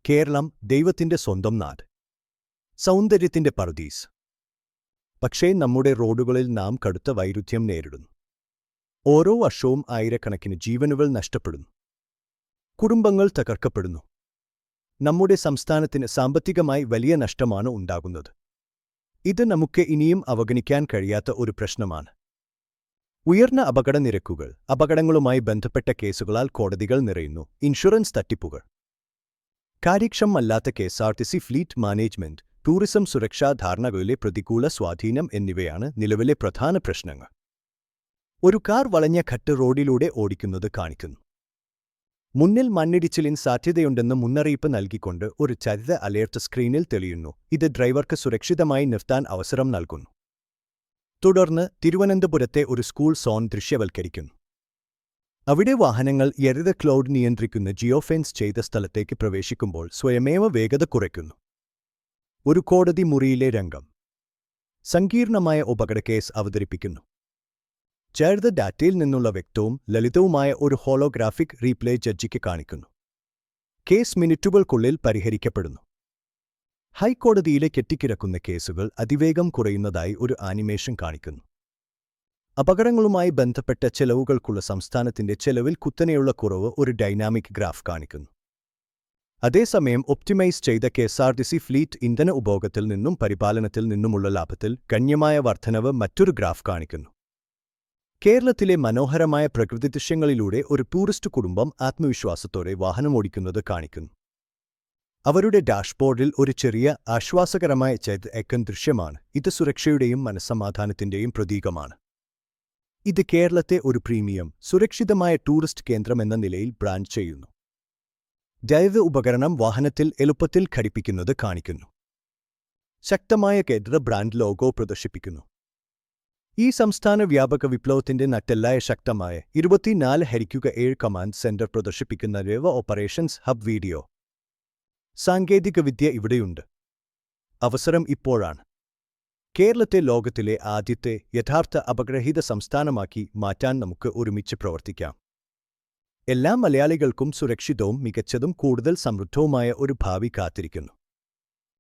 കേരളം ദൈവത്തിന്റെ സ്വന്തം നാട്. സൗന്ദര്യത്തിന്റെ പറുദീസ്. പക്ഷേ നമ്മുടെ റോഡുകളിൽ നാം കടുത്ത വൈരുദ്ധ്യം നേരിടുന്നു. ഓരോ വർഷവും ആയിരക്കണക്കിന് ജീവനുകൾ നഷ്ടപ്പെടുന്നു. കുടുംബങ്ങൾ തകർക്കപ്പെടുന്നു. നമ്മുടെ സംസ്ഥാനത്തിന് സാമ്പത്തികമായി വലിയ നഷ്ടമാണ് ഉണ്ടാകുന്നത്. ഇത് നമുക്ക് ഇനിയും അവഗണിക്കാൻ കഴിയാത്ത ഒരു പ്രശ്നമാണ്. ഉയർന്ന അപകടനിരക്കുകൾ, അപകടങ്ങളുമായി ബന്ധപ്പെട്ട കേസുകളാൽ കോടതികൾ നിറയുന്നു, ഇൻഷുറൻസ് തട്ടിപ്പുകൾ, കാര്യക്ഷമമല്ലാത്ത കെഎസ്ആർടിസി ഫ്ലീറ്റ് മാനേജ്മെന്റ്, ടൂറിസം സുരക്ഷാ ധാരണകളിലെ പ്രതികൂല സ്വാധീനം എന്നിവയാണ് നിലവിലെ പ്രധാന പ്രശ്നങ്ങൾ. ഒരു കാർ വളഞ്ഞ ഘട്ട് റോഡിലൂടെ ഓടിക്കുന്നത് കാണിക്കുന്നു. മുന്നിൽ മണ്ണിടിച്ചിലിന് സാധ്യതയുണ്ടെന്ന് മുന്നറിയിപ്പ് നൽകിക്കൊണ്ട് ഒരു ചരിത്ര അലേർട്ട് സ്ക്രീനിൽ തെളിയുന്നു. ഇത് ഡ്രൈവർക്ക് സുരക്ഷിതമായി നിർത്താൻ അവസരം നൽകുന്നു. തുടർന്ന് തിരുവനന്തപുരത്തെ ഒരു സ്കൂൾ സോൺ ദൃശ്യവൽക്കരിക്കുന്നു. അവിടെ വാഹനങ്ങൾ എയർ ക്ലൗഡ് നിയന്ത്രിക്കുന്ന ജിയോഫെൻസ് ചെയ്ത സ്ഥലത്തേക്ക് പ്രവേശിക്കുമ്പോൾ സ്വയമേവ വേഗത കുറയ്ക്കുന്നു. ഒരു കോടതി മുറിയിലെ രംഗം. സങ്കീർണമായ അപകടക്കേസ് അവതരിപ്പിക്കുന്നു. ചേർത്ത ഡാറ്റയിൽ നിന്നുള്ള വ്യക്തവും ലളിതവുമായ ഒരു ഹോളോഗ്രാഫിക് റീപ്ലേ ജഡ്ജിക്ക് കാണിക്കുന്നു. കേസ് മിനിറ്റുകൾക്കുള്ളിൽ പരിഹരിക്കപ്പെടുന്നു. ഹൈക്കോടതിയിലെ കെട്ടിക്കിടക്കുന്ന കേസുകൾ അതിവേഗം കുറയുന്നതായി ഒരു ആനിമേഷൻ കാണിക്കുന്നു. അപകടങ്ങളുമായി ബന്ധപ്പെട്ട ചെലവുകൾക്കുള്ള സംസ്ഥാനത്തിന്റെ ചെലവിൽ കുത്തനെയുള്ള കുറവ് ഒരു ഡൈനാമിക് ഗ്രാഫ് കാണിക്കുന്നു. അതേസമയം ഒപ്റ്റിമൈസ് ചെയ്ത കെഎസ്ആർടിസി ഫ്ലീറ്റ് ഇന്ധന ഉപഭോഗത്തിൽ നിന്നും പരിപാലനത്തിൽ നിന്നുമുള്ള ലാഭത്തിൽ ഗണ്യമായ വർധനവ് മറ്റൊരു ഗ്രാഫ് കാണിക്കുന്നു. കേരളത്തിലെ മനോഹരമായ പ്രകൃതിദൃശ്യങ്ങളിലൂടെ ഒരു ടൂറിസ്റ്റ് കുടുംബം ആത്മവിശ്വാസത്തോടെ വാഹനമോടിക്കുന്നത് കാണിക്കുന്നു. അവരുടെ ഡാഷ്ബോർഡിൽ ഒരു ചെറിയ ആശ്വാസകരമായ ഐക്കൺ ദൃശ്യമാണ്. ഇത് സുരക്ഷയുടെയും മനസ്സമാധാനത്തിന്റെയും പ്രതീകമാണ്. ഇത് കേരളത്തെ ഒരു പ്രീമിയം, സുരക്ഷിതമായ ടൂറിസ്റ്റ് കേന്ദ്രമെന്ന നിലയിൽ ബ്രാൻഡ് ചെയ്യുന്നു. ജൈവ ഉപകരണം വാഹനത്തിൽ എളുപ്പത്തിൽ ഘടിപ്പിക്കുന്നത് കാണിക്കുന്നു. ശക്തമായ കേന്ദ്ര ബ്രാൻഡ് ലോഗോ പ്രദർശിപ്പിക്കുന്നു. ഈ സംസ്ഥാന വ്യാപക വിപ്ലവത്തിന്റെ നട്ടെല്ലായ ശക്തമായ 24x7 കമാൻഡ് സെന്റർ പ്രദർശിപ്പിക്കുന്ന രേവ ഓപ്പറേഷൻസ് ഹബ് വീഡിയോ. സാങ്കേതികവിദ്യ ഇവിടെയുണ്ട്. അവസരം ഇപ്പോഴാണ്. കേരളത്തെ ലോകത്തിലെ ആദ്യത്തെ യഥാർത്ഥ അപകടരഹിത സംസ്ഥാനമാക്കി മാറ്റാൻ നമുക്ക് ഒരുമിച്ച് പ്രവർത്തിക്കാം. എല്ലാ മലയാളികൾക്കും സുരക്ഷിതവും മികച്ചതും കൂടുതൽ സമൃദ്ധവുമായ ഒരു ഭാവി കാത്തിരിക്കുന്നു.